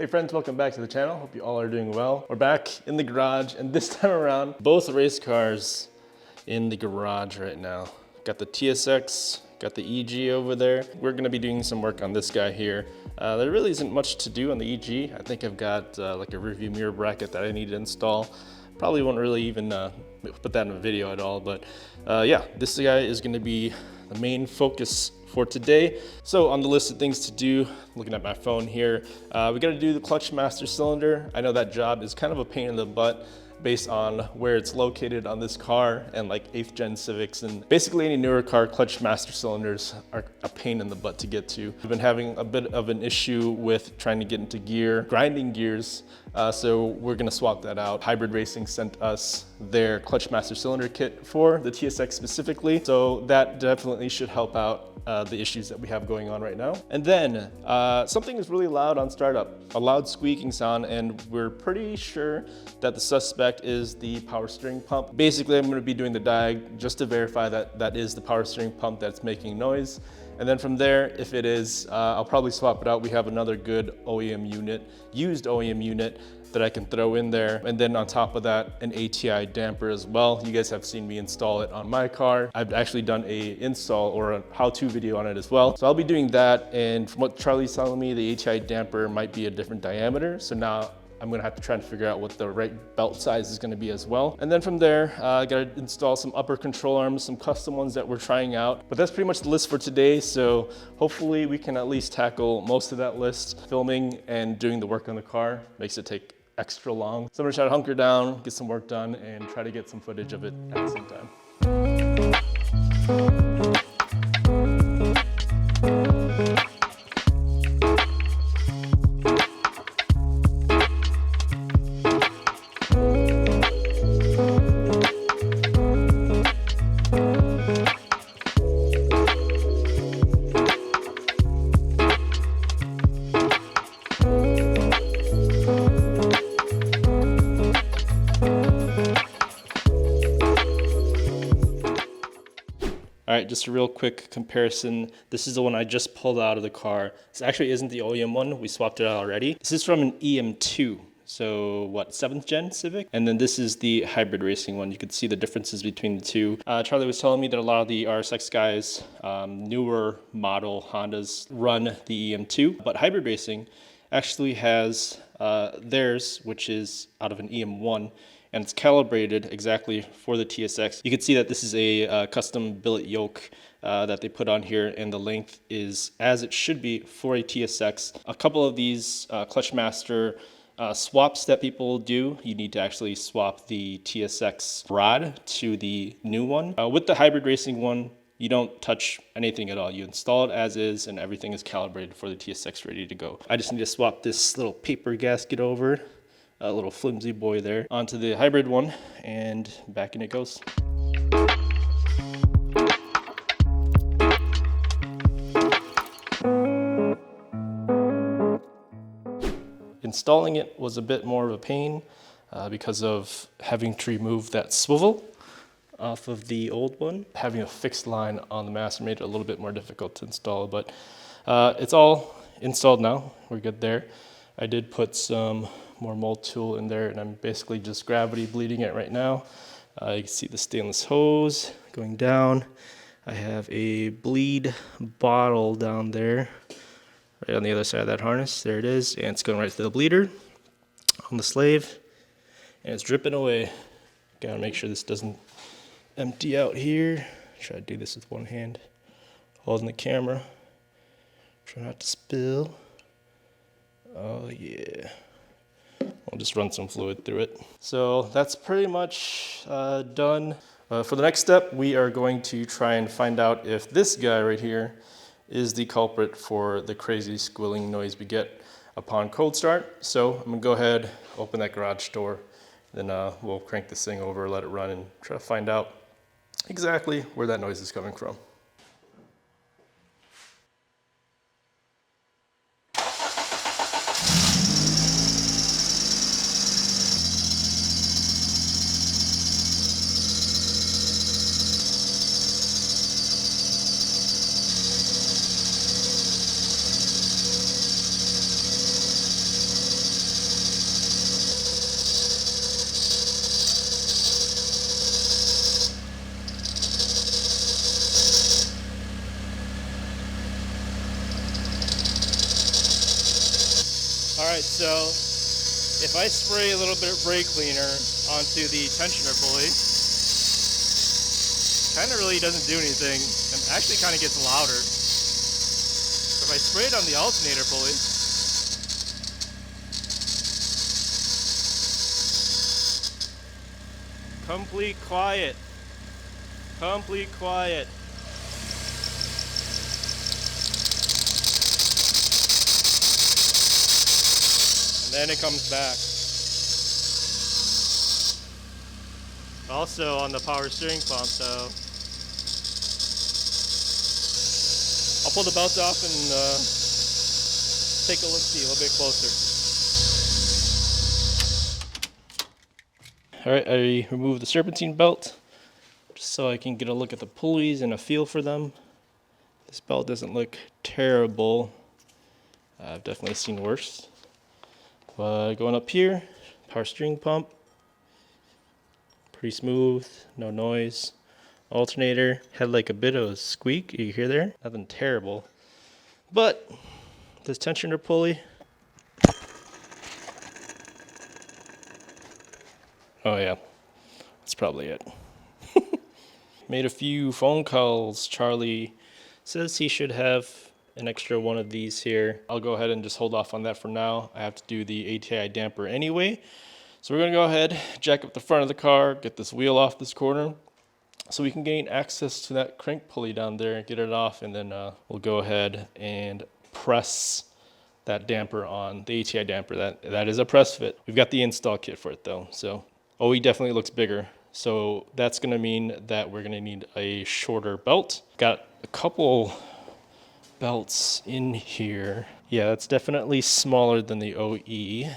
Hey friends, welcome back to the channel. Hope you all are doing well. We're back in the garage, and this time around, both race cars in the garage right now. Got the TSX, got the EG over there. We're gonna be doing some work on this guy here. There really isn't much to do on the EG. I think I've got like a rearview mirror bracket that I need to install. Probably won't really even put that in a video at all, but yeah, this guy is gonna be the main focus for today. So on the list of things to do, looking at my phone here, we gotta do the clutch master cylinder. I know that job is kind of a pain in the butt based on where it's located on this car and like 8th gen Civics, and basically any newer car clutch master cylinders are a pain in the butt to get to. We've been having a bit of an issue with trying to get into gear, grinding gears, so we're gonna swap that out. Hybrid Racing sent us their clutch master cylinder kit for the TSX specifically, so that definitely should help out the issues that we have going on right now. And then something is really loud on startup, a loud squeaking sound, and we're pretty sure that the suspect is the power steering pump. Basically, I'm going to be doing the diag just to verify that that is the power steering pump that's making noise. And then from there, if it is, I'll probably swap it out. We have another good OEM unit, used OEM unit that I can throw in there. And then on top of that, an ATI damper as well. You guys have seen me install it on my car. I've actually done a install or a how-to video on it as well. So I'll be doing that. And from what Charlie's telling me, the ATI damper might be a different diameter. So now I'm gonna have to try and figure out what the right belt size is gonna be as well. And then from there, I gotta install some upper control arms, some custom ones that we're trying out. But that's pretty much the list for today. So hopefully we can at least tackle most of that list. Filming and doing the work on the car makes it take extra long. So I'm gonna try to hunker down, get some work done, and try to get some footage of it at the same time. All right, just a real quick comparison. This is the one I just pulled out of the car. This actually isn't the OEM one. We swapped it out already. This is from an EM2. So what, 7th gen Civic? And then this is the hybrid racing one. You can see the differences between the two. Charlie was telling me that a lot of the RSX guys, newer model Hondas run the EM2, but hybrid racing actually has theirs, which is out of an EM1. And it's calibrated exactly for the TSX. You can see that this is a custom billet yoke that they put on here, and the length is as it should be for a TSX. A couple of these clutch master swaps that people do, you need to actually swap the TSX rod to the new one. With the hybrid racing one, you don't touch anything at all. You install it as is, and everything is calibrated for the TSX ready to go. I just need to swap this little paper gasket over, a little flimsy boy there, onto the hybrid one, and back in it goes. Installing it was a bit more of a pain because of having to remove that swivel off of the old one. Having a fixed line on the master made it a little bit more difficult to install, but it's all installed now. We're good there. I did put some more mold tool in there, and I'm basically just gravity bleeding it right now. You can see the stainless hose going down. I have a bleed bottle down there, right on the other side of that harness. There it is, and it's going right to the bleeder on the slave, and it's dripping away. Gotta make sure this doesn't empty out here. Try to do this with one hand, holding the camera. Try not to spill. Oh yeah. I'll just run some fluid through it. So that's pretty much done. For the next step, we are going to try and find out if this guy right here is the culprit for the crazy squealing noise we get upon cold start. So I'm gonna go ahead, open that garage door, then we'll crank this thing over, let it run, and try to find out exactly where that noise is coming from. Alright, so if I spray a little bit of brake cleaner onto the tensioner pulley, kind of really doesn't do anything, and actually kind of gets louder. If I spray it on the alternator pulley, complete quiet. Complete quiet. And then it comes back. Also on the power steering pump, so I'll pull the belt off and take a look-see a little bit closer. Alright, I removed the serpentine belt just so I can get a look at the pulleys and a feel for them. This belt doesn't look terrible. I've definitely seen worse. But going up here, power steering pump, pretty smooth, no noise. Alternator had like a bit of a squeak, you hear there? Nothing terrible. But this tensioner pulley, oh yeah, that's probably it. Made a few phone calls. Charlie says he should have an extra one of these here. I'll go ahead and just hold off on that for now. I have to do the ATI damper anyway. So we're gonna go ahead, jack up the front of the car, get this wheel off this corner, so we can gain access to that crank pulley down there, get it off, and then we'll go ahead and press that damper on, the ATI damper. That is a press fit. We've got the install kit for it though, so OE definitely looks bigger. So that's gonna mean that we're gonna need a shorter belt. Got a couple belts in here. Yeah, that's definitely smaller than the OE,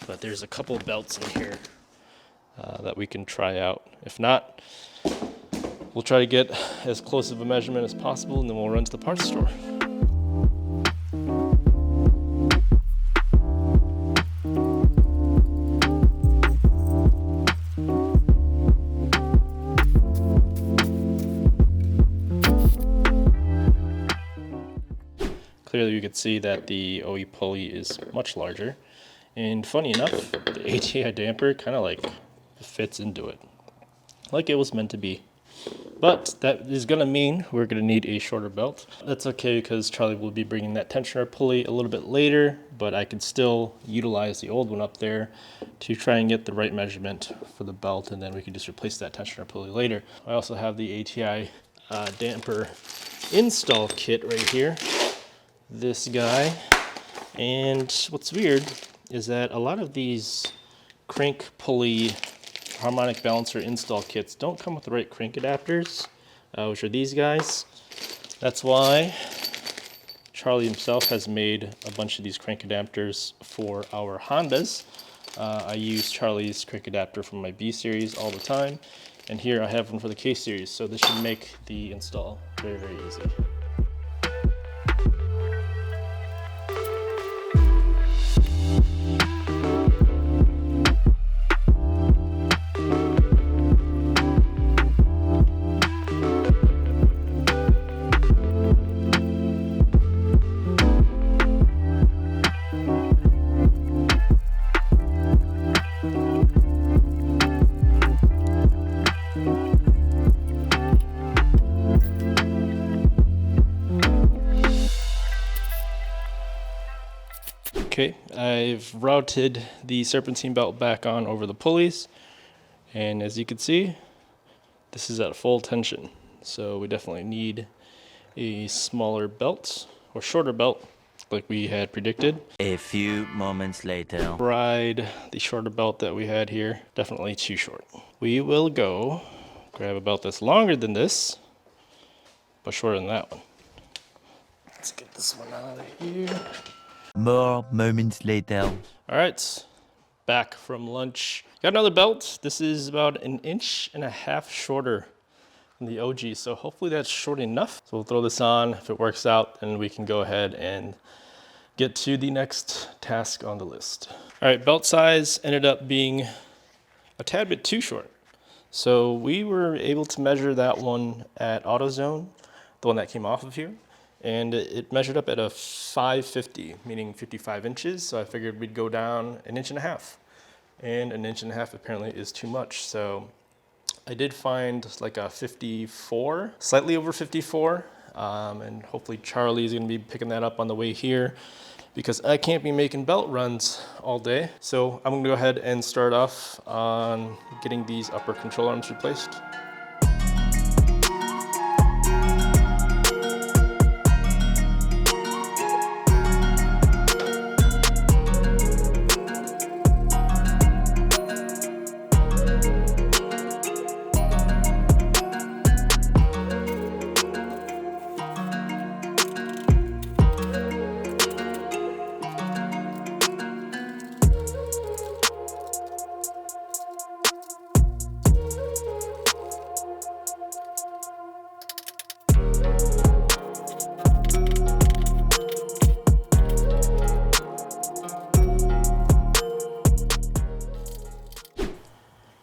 but there's a couple belts in here that we can try out. If not, we'll try to get as close of a measurement as possible, and then we'll run to the parts store. Clearly you could see that the OE pulley is much larger, and funny enough, the ATI damper kind of like fits into it like it was meant to be. But that is gonna mean we're gonna need a shorter belt. That's okay, because Charlie will be bringing that tensioner pulley a little bit later, but I can still utilize the old one up there to try and get the right measurement for the belt, and then we can just replace that tensioner pulley later. I also have the ATI damper install kit right here. This guy, and what's weird is that a lot of these crank pulley harmonic balancer install kits don't come with the right crank adapters, which are these guys. That's why Charlie himself has made a bunch of these crank adapters for our Hondas. I use Charlie's crank adapter from my B series all the time, and here I have one for the K series, so this should make the install very, very easy. Okay, I've routed the serpentine belt back on over the pulleys, and as you can see, this is at full tension. So we definitely need a smaller belt, or shorter belt, like we had predicted. A few moments later. Ride the shorter belt that we had here, definitely too short. We will go grab a belt that's longer than this, but shorter than that one. Let's get this one out of here. More moments later. All right, back from lunch. Got another belt. This is about 1.5 inches shorter than the OG, so hopefully that's short enough. So we'll throw this on. If it works out, then we can go ahead and get to the next task on the list. All right, belt size ended up being a tad bit too short. So we were able to measure that one at AutoZone, the one that came off of here, and it measured up at a 550, meaning 55 inches. So I figured we'd go down 1.5 inches. And 1.5 inches apparently is too much. So I did find like a 54, slightly over 54. And hopefully Charlie's gonna be picking that up on the way here because I can't be making belt runs all day. So I'm gonna go ahead and start off on getting these upper control arms replaced.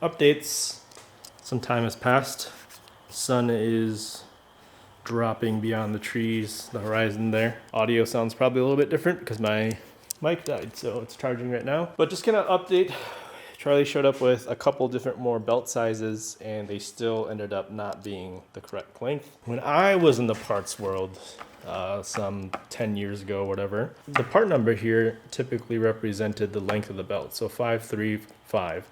Updates. Some time has passed. Sun is dropping beyond the trees, the horizon there. Audio sounds probably a little bit different because my mic died, so it's charging right now. But just gonna update. Charlie showed up with a couple different more belt sizes and they still ended up not being the correct length. When I was in the parts world, some 10 years ago, whatever, the part number here typically represented the length of the belt. So 535.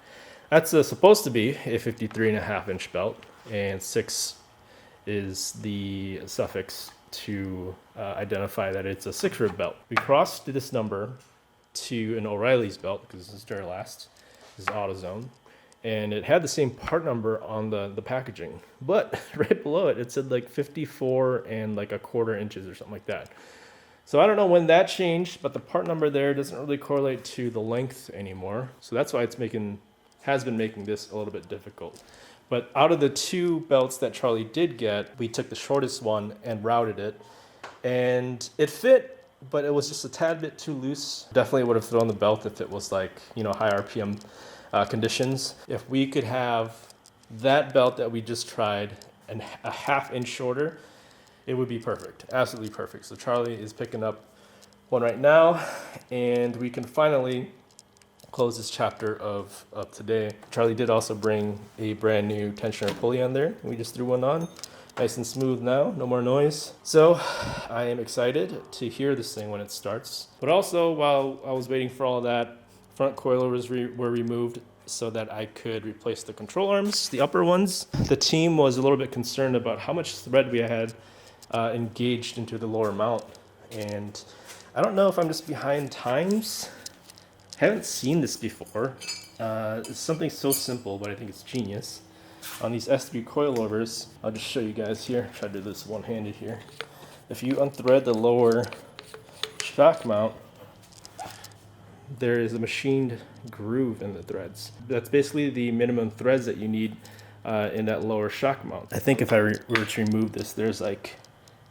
That's supposed to be a 53.5 inch belt, and 6 is the suffix to identify that it's a 6-rib belt. We crossed this number to an O'Reilly's belt because this is Duralast, this is AutoZone, and it had the same part number on the packaging, but right below it, it said like 54 and like 1/4 inches or something like that. So I don't know when that changed, but the part number there doesn't really correlate to the length anymore. So that's why has been making this a little bit difficult. But out of the 2 belts that Charlie did get, we took the shortest one and routed it. And it fit, but it was just a tad bit too loose. Definitely would have thrown the belt if it was like, high RPM conditions. If we could have that belt that we just tried and a 1/2 inch shorter, it would be perfect, absolutely perfect. So Charlie is picking up one right now, and we can finally close this chapter of today. Charlie did also bring a brand new tensioner pulley on there. We just threw one on. Nice and smooth now, no more noise. So I am excited to hear this thing when it starts. But also, while I was waiting for all that, front coilovers were removed so that I could replace the control arms, the upper ones. The team was a little bit concerned about how much thread we had engaged into the lower mount. And I don't know if I'm just behind times. Haven't seen this before. It's something so simple, but I think it's genius. On these S3 coilovers, I'll just show you guys here. Try to do this one-handed here. If you unthread the lower shock mount, there is a machined groove in the threads. That's basically the minimum threads that you need in that lower shock mount. I think if I were to remove this, there's like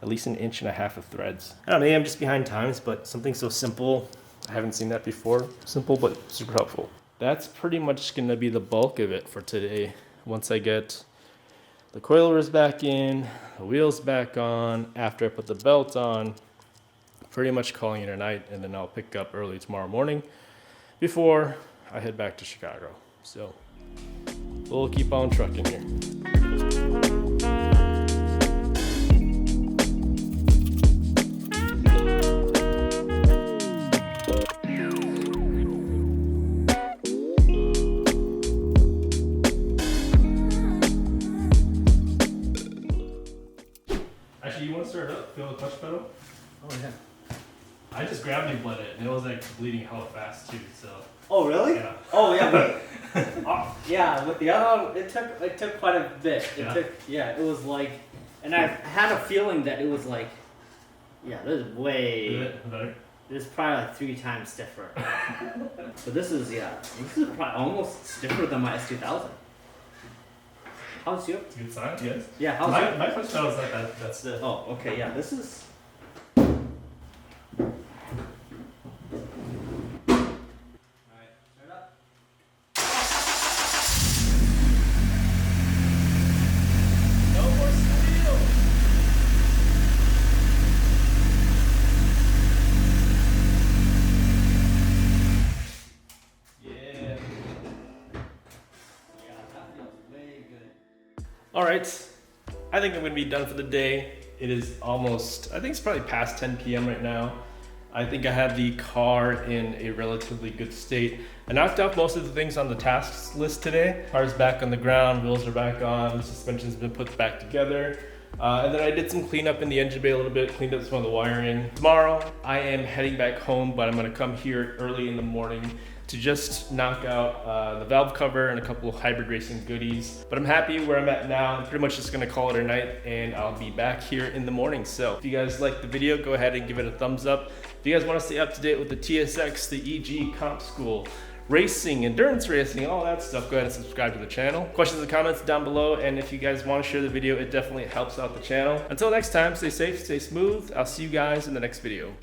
at least 1.5 inches of threads. I don't know, maybe I'm just behind times, but something so simple, I haven't seen that before. Simple, but super helpful. That's pretty much gonna be the bulk of it for today. Once I get the coilovers back in, the wheels back on, after I put the belt on, pretty much calling it a night, and then I'll pick up early tomorrow morning before I head back to Chicago. So we'll keep on trucking here. Actually, you want to start it up? Feel the clutch pedal? Oh yeah. I just gravity bled it, and it was like bleeding hella fast too. So. Oh really? Yeah. Oh yeah, but yeah, with the other one, it took quite a bit. It was like, and I had a feeling that it was like, yeah, this is way better. This is probably like 3 times stiffer. But this is probably almost stiffer than my S2000. How's your? It's a good sign, yes. Yeah, how's your? My clutch pedal is like that. That's the. Oh, okay, yeah, this is. All right, I think I'm gonna be done for the day. It is almost, I think it's probably past 10 p.m. right now. I think I have the car in a relatively good state. I knocked out most of the things on the tasks list today. Car's back on the ground, wheels are back on, the suspension's been put back together. And then I did some cleanup in the engine bay a little bit, cleaned up some of the wiring. Tomorrow, I am heading back home, but I'm gonna come here early in the morning to just knock out the valve cover and a couple of hybrid racing goodies. But I'm happy where I'm at now. I'm pretty much just gonna call it a night, and I'll be back here in the morning. So if you guys like the video, go ahead and give it a thumbs up. If you guys wanna stay up to date with the TSX, the EG Comp School, racing, endurance racing, all that stuff, go ahead and subscribe to the channel. Questions and comments down below, and if you guys want to share the video, it definitely helps out the channel. Until next time, stay safe, stay smooth. I'll see you guys in the next video.